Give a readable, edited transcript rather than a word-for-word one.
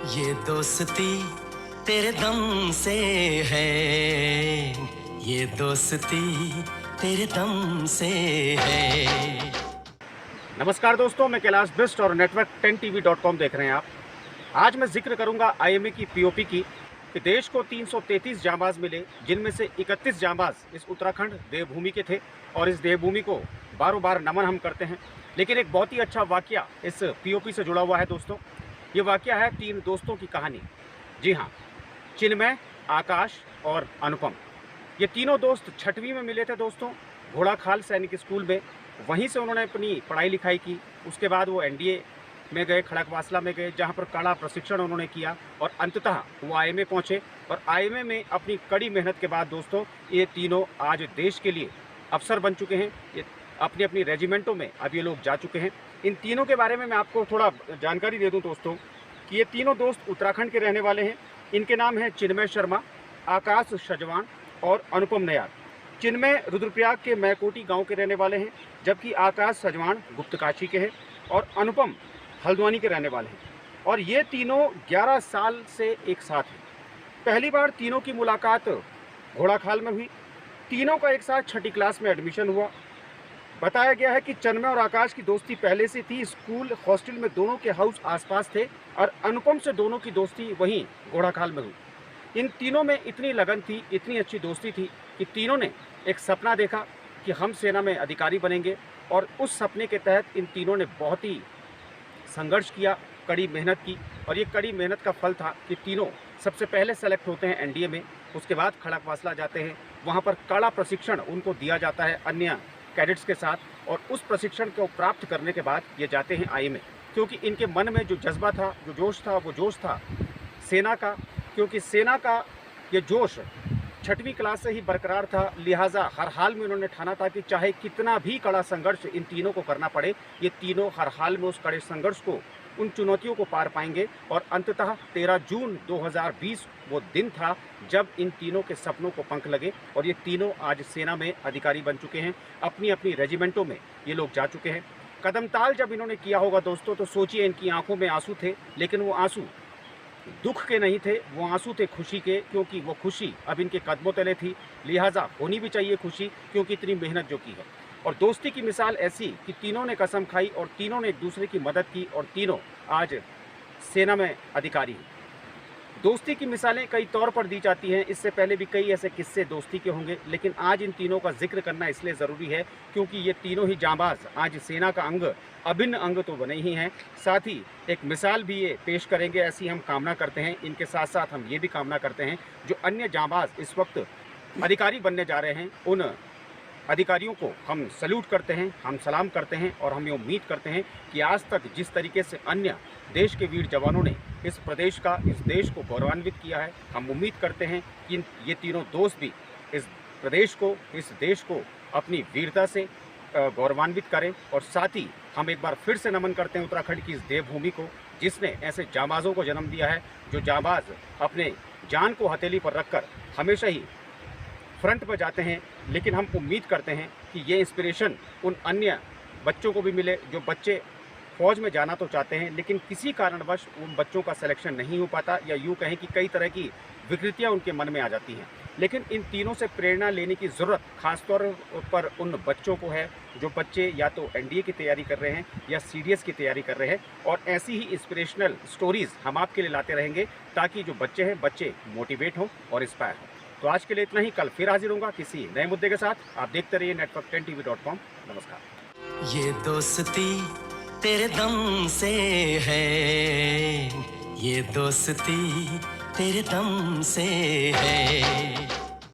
ये दोस्ती तेरे दम से है, ये दोस्ती तेरे दम से है। नमस्कार दोस्तों, मैं कैलाश बिस्ट और नेटवर्क 10tv.com देख रहे हैं आप। आज मैं जिक्र करूंगा आईएमए की पीओपी की कि देश को 333 जांबाज मिले, जिनमें से 31 जांबाज इस उत्तराखंड देवभूमि के थे और इस देवभूमि को बारों बार नमन हम करते हैं। लेकिन एक बहुत ही अच्छा वाकया इस पीओपी से जुड़ा हुआ है दोस्तों। ये वाकया है 3 दोस्तों की कहानी। जी हाँ, चिन्मय, आकाश और अनुपम। ये तीनों दोस्त 6वीं में मिले थे दोस्तों, घोड़ाखाल सैनिक स्कूल में। वहीं से उन्होंने अपनी पढ़ाई लिखाई की। उसके बाद वो एनडीए में गए, खड़कवासला में गए, जहाँ पर कड़ा प्रशिक्षण उन्होंने किया और अंततः वो आईएमए पहुँचे। और आईएमए में अपनी कड़ी मेहनत के बाद दोस्तों ये तीनों आज देश के लिए अफसर बन चुके हैं। ये अपनी अपनी रेजिमेंटों में अब ये लोग जा चुके हैं। इन तीनों के बारे में मैं आपको थोड़ा जानकारी दे दूं दोस्तों कि ये तीनों दोस्त उत्तराखंड के रहने वाले हैं। इनके नाम हैं चिन्मय शर्मा, आकाश सजवान और अनुपम नयार। चिन्मय रुद्रप्रयाग के मैकोटी गांव के रहने वाले हैं, जबकि आकाश सजवान गुप्तकाशी के हैं और अनुपम हल्द्वानी के रहने वाले हैं। और ये तीनों 11 साल से एक साथ हैं। पहली बार तीनों की मुलाकात घोड़ाखाल में हुई। तीनों का एक साथ 6ठी क्लास में एडमिशन हुआ। बताया गया है कि चिन्मय और आकाश की दोस्ती पहले से थी। स्कूल हॉस्टल में दोनों के हाउस आसपास थे और अनुपम से दोनों की दोस्ती वहीं घोड़ाखाल में हुई। इन तीनों में इतनी लगन थी, इतनी अच्छी दोस्ती थी कि तीनों ने एक सपना देखा कि हम सेना में अधिकारी बनेंगे। और उस सपने के तहत इन तीनों ने बहुत ही संघर्ष किया, कड़ी मेहनत की। और ये कड़ी मेहनत का फल था कि तीनों सबसे पहले सेलेक्ट होते हैं एनडीए में, उसके बाद खड़कवासला जाते हैं। वहाँ पर कड़ा प्रशिक्षण उनको दिया जाता है अन्य कैडेट्स के साथ, और उस प्रशिक्षण को प्राप्त करने के बाद ये जाते हैं आईएमए। क्योंकि इनके मन में जो जज्बा था, जो जोश था, वो जोश था सेना का। क्योंकि सेना का ये जोश 6वीं क्लास से ही बरकरार था, लिहाजा हर हाल में उन्होंने ठाना था कि चाहे कितना भी कड़ा संघर्ष इन तीनों को करना पड़े, ये तीनों हर हाल में उस कड़े संघर्ष को, उन चुनौतियों को पार पाएंगे। और अंततः 13 जून 2020 वो दिन था जब इन तीनों के सपनों को पंख लगे और ये तीनों आज सेना में अधिकारी बन चुके हैं। अपनी अपनी रेजिमेंटों में ये लोग जा चुके हैं। कदमताल जब इन्होंने किया होगा दोस्तों, तो सोचिए इनकी आंखों में आंसू थे, लेकिन वो आंसू दुख के नहीं थे, वो आंसू थे खुशी के। क्योंकि वो खुशी अब इनके कदमों तले थी, लिहाजा होनी भी चाहिए खुशी, क्योंकि इतनी मेहनत जो की है। और दोस्ती की मिसाल ऐसी कि तीनों ने कसम खाई और तीनों ने एक दूसरे की मदद की और तीनों आज सेना में अधिकारी हैं। दोस्ती की मिसालें कई तौर पर दी जाती हैं, इससे पहले भी कई ऐसे किस्से दोस्ती के होंगे, लेकिन आज इन तीनों का जिक्र करना इसलिए ज़रूरी है क्योंकि ये तीनों ही जांबाज आज सेना का अंग, अभिन्न अंग तो बने ही हैं, साथ ही एक मिसाल भी ये पेश करेंगे, ऐसी हम कामना करते हैं। इनके साथ साथ हम ये भी कामना करते हैं जो अन्य जांबाज इस वक्त अधिकारी बनने जा रहे हैं, उन अधिकारियों को हम सल्यूट करते हैं, हम सलाम करते हैं और हम ये उम्मीद करते हैं कि आज तक जिस तरीके से अन्य देश के वीर जवानों ने इस प्रदेश का, इस देश को गौरवान्वित किया है, हम उम्मीद करते हैं कि ये तीनों दोस्त भी इस प्रदेश को, इस देश को अपनी वीरता से गौरवान्वित करें। और साथ ही हम एक बार फिर से नमन करते हैं उत्तराखंड की इस देवभूमि को, जिसने ऐसे जांबाजों को जन्म दिया है, जो जांबाज अपने जान को हथेली पर रखकर हमेशा ही फ्रंट पर जाते हैं। लेकिन हम उम्मीद करते हैं कि ये इंस्पिरेशन उन अन्य बच्चों को भी मिले जो बच्चे फ़ौज में जाना तो चाहते हैं, लेकिन किसी कारणवश उन बच्चों का सिलेक्शन नहीं हो पाता, या यूँ कहें कि कई तरह की विकृतियाँ उनके मन में आ जाती हैं। लेकिन इन तीनों से प्रेरणा लेने की ज़रूरत खासतौर पर उन बच्चों को है जो बच्चे या तो एनडीए की तैयारी कर रहे हैं या सीडीएस की तैयारी कर रहे हैं। और ऐसी ही इंस्पिरेशनल स्टोरीज़ हम आपके लिए लाते रहेंगे ताकि जो बच्चे हैं, बच्चे मोटिवेट हों और इंस्पायर हों। तो आज के लिए इतना ही, कल फिर हाजिर होऊंगा किसी नए मुद्दे के साथ। आप देखते रहिए नेटवर्क 10tv.com। नमस्कार। ये दोस्ती तेरे दम से है, ये दोस्ती तेरे दम से है।